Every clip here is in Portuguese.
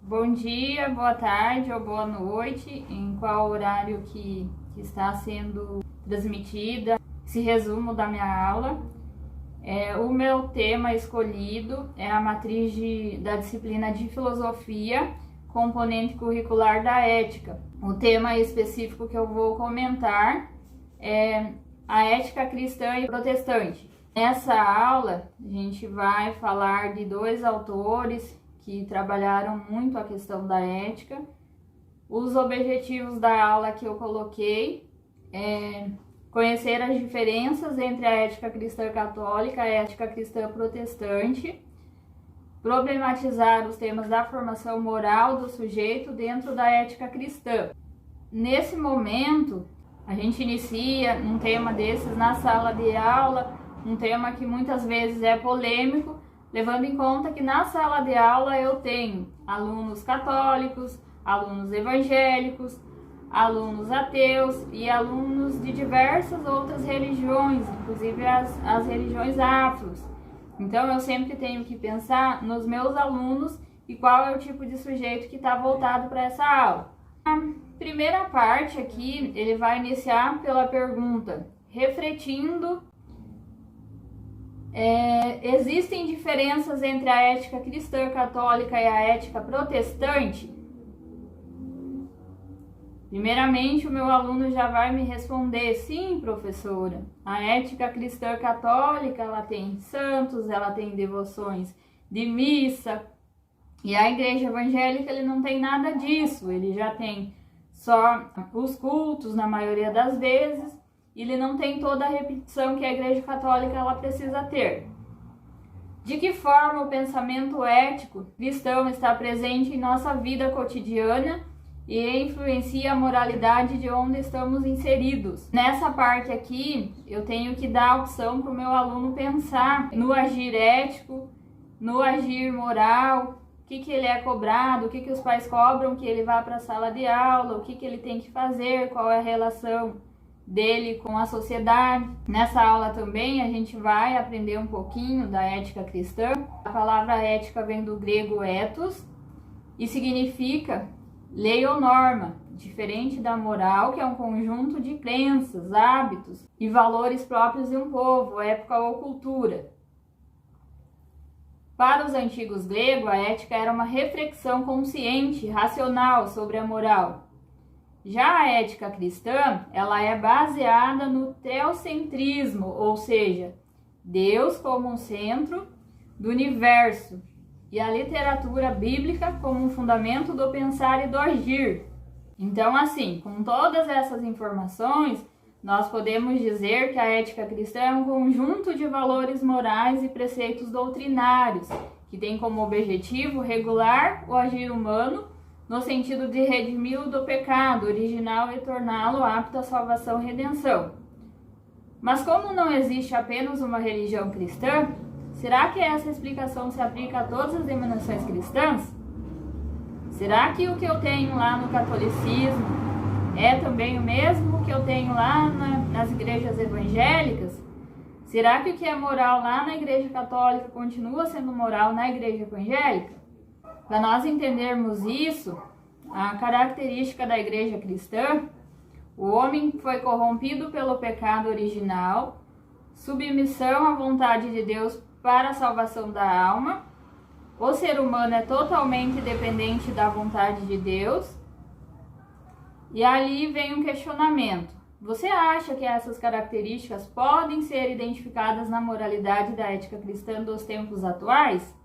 Bom dia, boa tarde ou boa noite, em qual horário que está sendo transmitida esse resumo da minha aula. O meu tema escolhido é a matriz da disciplina de filosofia, componente curricular da ética. O tema específico que eu vou comentar é a ética cristã e protestante. Nessa aula, a gente vai falar de dois autores que trabalharam muito a questão da ética. Os objetivos da aula que eu coloquei é conhecer as diferenças entre a ética cristã católica e a ética cristã protestante, problematizar os temas da formação moral do sujeito dentro da ética cristã. Nesse momento, a gente inicia um tema desses na sala de aula, um tema que muitas vezes é polêmico, levando em conta que na sala de aula eu tenho alunos católicos, alunos evangélicos, alunos ateus e alunos de diversas outras religiões, inclusive as religiões afros. Então eu sempre tenho que pensar nos meus alunos e qual é o tipo de sujeito que está voltado para essa aula. A primeira parte aqui, ele vai iniciar pela pergunta, refletindo: existem diferenças entre a ética cristã católica e a ética protestante? Primeiramente, o meu aluno já vai me responder: sim, professora. A ética cristã católica, ela tem santos, ela tem devoções de missa, e a igreja evangélica, ele não tem nada disso. Ele já tem só os cultos, na maioria das vezes, e ele não tem toda a repetição que a igreja católica ela precisa ter. De que forma o pensamento ético cristão está presente em nossa vida cotidiana e influencia a moralidade de onde estamos inseridos? Nessa parte aqui, eu tenho que dar a opção para o meu aluno pensar no agir ético, no agir moral, o que ele é cobrado, o que os pais cobram que ele vá para a sala de aula, o que ele tem que fazer, qual é a relação dele com a sociedade. Nessa aula também a gente vai aprender um pouquinho da ética cristã. A palavra ética vem do grego ethos e significa lei ou norma, diferente da moral, que é um conjunto de crenças, hábitos e valores próprios de um povo, época ou cultura. Para os antigos gregos, a ética era uma reflexão consciente, racional sobre a moral. Já a ética cristã, ela é baseada no teocentrismo, ou seja, Deus como um centro do universo, e a literatura bíblica como um fundamento do pensar e do agir. Então, assim, com todas essas informações, nós podemos dizer que a ética cristã é um conjunto de valores morais e preceitos doutrinários, que tem como objetivo regular o agir humano no sentido de redimi-lo do pecado original e torná-lo apto à salvação e redenção. Mas como não existe apenas uma religião cristã, será que essa explicação se aplica a todas as denominações cristãs? Será que o que eu tenho lá no catolicismo é também o mesmo que eu tenho lá nas igrejas evangélicas? Será que o que é moral lá na igreja católica continua sendo moral na igreja evangélica? Para nós entendermos isso, a característica da igreja cristã: o homem foi corrompido pelo pecado original, submissão à vontade de Deus para a salvação da alma, o ser humano é totalmente dependente da vontade de Deus. E ali vem um questionamento: você acha que essas características podem ser identificadas na moralidade da ética cristã dos tempos atuais?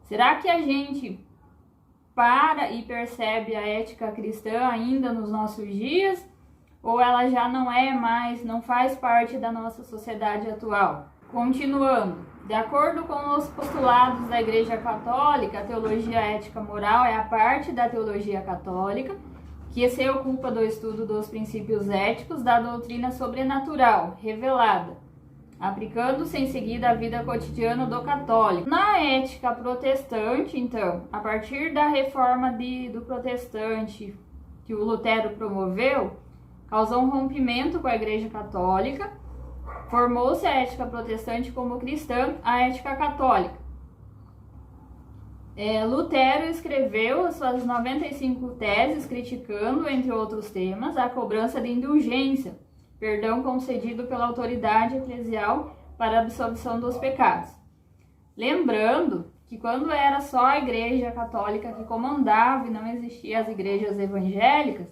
Será que a gente para e percebe a ética cristã ainda nos nossos dias? Ou ela já não é mais, não faz parte da nossa sociedade atual? Continuando, de acordo com os postulados da Igreja Católica, a teologia ética moral é a parte da teologia católica que se ocupa do estudo dos princípios éticos da doutrina sobrenatural, revelada, aplicando-se em seguida à vida cotidiana do católico. Na ética protestante, então, a partir da reforma do protestante que o Lutero promoveu, causou um rompimento com a Igreja Católica, formou-se a ética protestante como cristã, a ética católica. Lutero escreveu as suas 95 teses criticando, entre outros temas, a cobrança de indulgência, perdão concedido pela autoridade eclesial para a absolvição dos pecados. Lembrando que quando era só a Igreja Católica que comandava e não existiam as igrejas evangélicas,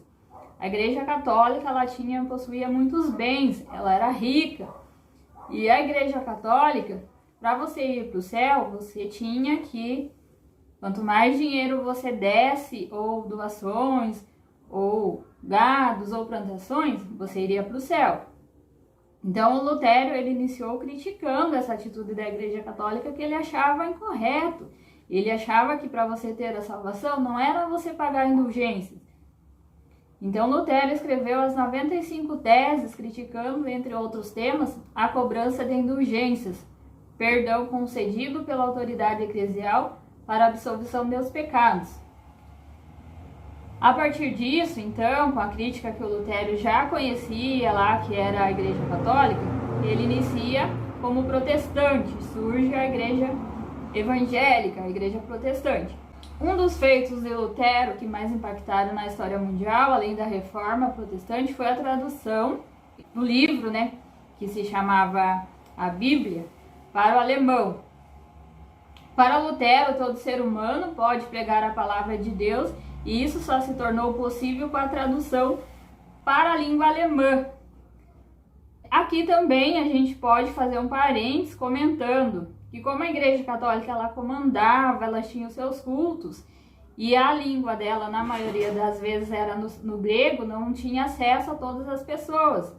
a Igreja Católica ela possuía muitos bens, ela era rica. E a Igreja Católica, para você ir para o céu, você tinha que, quanto mais dinheiro você desse, ou doações, ou gados, ou plantações, você iria para o céu. Então, o Lutero ele iniciou criticando essa atitude da Igreja Católica que ele achava incorreto. Ele achava que para você ter a salvação não era você pagar indulgências. Então, Lutero escreveu as 95 teses criticando, entre outros temas, a cobrança de indulgências, perdão concedido pela autoridade eclesial para a absolvição dos pecados. A partir disso, então, com a crítica que o Lutero já conhecia lá, que era a Igreja Católica, ele inicia como protestante, surge a Igreja Evangélica, a Igreja Protestante. Um dos feitos de Lutero que mais impactaram na história mundial, além da Reforma Protestante, foi a tradução do livro, que se chamava a Bíblia, para o alemão. Para Lutero, todo ser humano pode pregar a palavra de Deus, e isso só se tornou possível com a tradução para a língua alemã. Aqui também a gente pode fazer um parênteses comentando que como a Igreja Católica ela comandava, ela tinha os seus cultos, e a língua dela, na maioria das vezes, era no grego, não tinha acesso a todas as pessoas.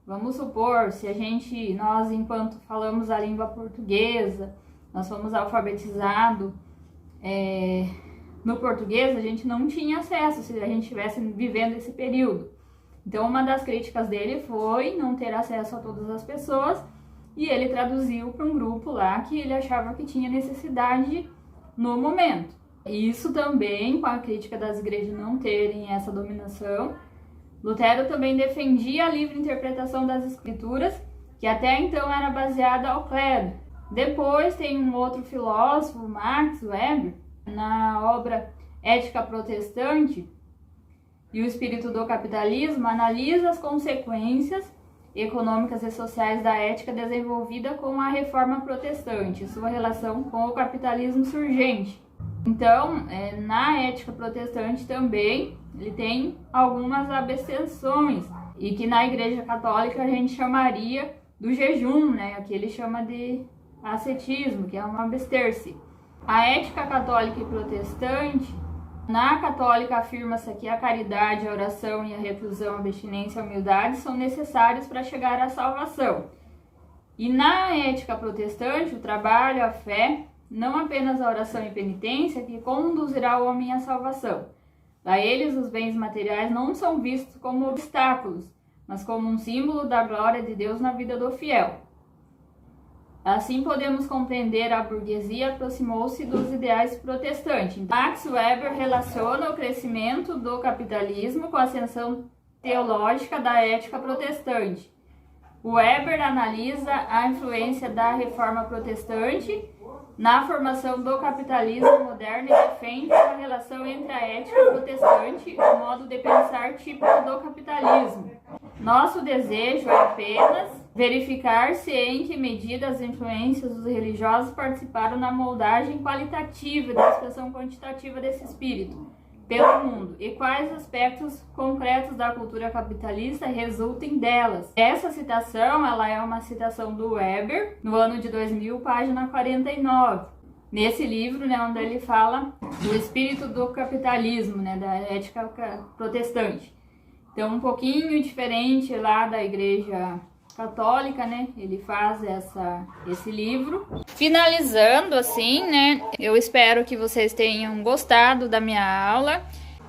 Vamos supor, se nós enquanto falamos a língua portuguesa, nós fomos alfabetizados no português, a gente não tinha acesso se a gente estivesse vivendo esse período. Então, uma das críticas dele foi não ter acesso a todas as pessoas, e ele traduziu para um grupo lá que ele achava que tinha necessidade no momento. Isso também, com a crítica das igrejas não terem essa dominação, Lutero também defendia a livre interpretação das escrituras, que até então era baseada ao clero. Depois tem um outro filósofo, Max Weber, na obra Ética Protestante e o Espírito do Capitalismo, analisa as consequências econômicas e sociais da ética desenvolvida com a Reforma Protestante e sua relação com o capitalismo surgente. Então, na ética protestante também, ele tem algumas abstenções, e que na Igreja Católica a gente chamaria do jejum, que ele chama de ascetismo, que é um abster-se. A ética católica e protestante, na católica afirma-se que a caridade, a oração e a reclusão, a abstinência e a humildade são necessários para chegar à salvação. E na ética protestante, o trabalho, a fé, não apenas a oração e penitência, que conduzirá o homem à salvação. Para eles, os bens materiais não são vistos como obstáculos, mas como um símbolo da glória de Deus na vida do fiel. Assim podemos compreender a burguesia aproximou-se dos ideais protestantes. Max Weber relaciona o crescimento do capitalismo com a ascensão teológica da ética protestante. Weber analisa a influência da Reforma Protestante na formação do capitalismo moderno e defende a relação entre a ética protestante e o modo de pensar típico do capitalismo. Nosso desejo é apenas verificar se em que medida as influências dos religiosos participaram na moldagem qualitativa da expressão quantitativa desse espírito pelo mundo e quais aspectos concretos da cultura capitalista resultem delas. Essa citação ela é uma citação do Weber, no ano de 2000, página 49. Nesse livro, onde ele fala do espírito do capitalismo, da ética protestante. Então, um pouquinho diferente lá da Igreja Católica, ele faz esse livro. Finalizando assim, eu espero que vocês tenham gostado da minha aula.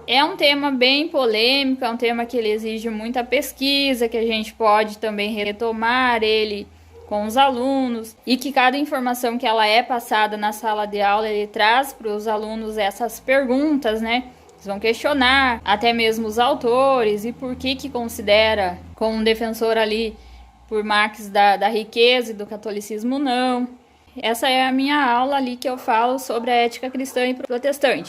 É um tema bem polêmico, é um tema que ele exige muita pesquisa, que a gente pode também retomar ele com os alunos, e que cada informação que ela é passada na sala de aula, ele traz para os alunos essas perguntas, Eles vão questionar até mesmo os autores e por que considera como um defensor ali por Marx da riqueza e do catolicismo não. essa é a minha aula ali que eu falo sobre a ética cristã e protestante.